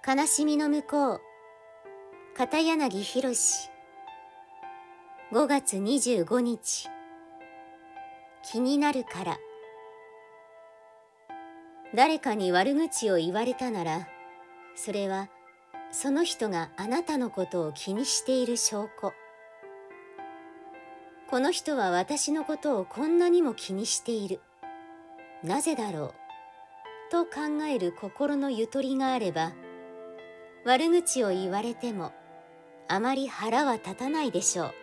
悲しみの向こう、片柳宏。5月25日。気になるから。誰かに悪口を言われたなら、それはその人があなたのことを気にしている証拠。この人は私のことをこんなにも気にしている。なぜだろうと考える心のゆとりがあれば、悪口を言われてもあまり腹は立たないでしょう。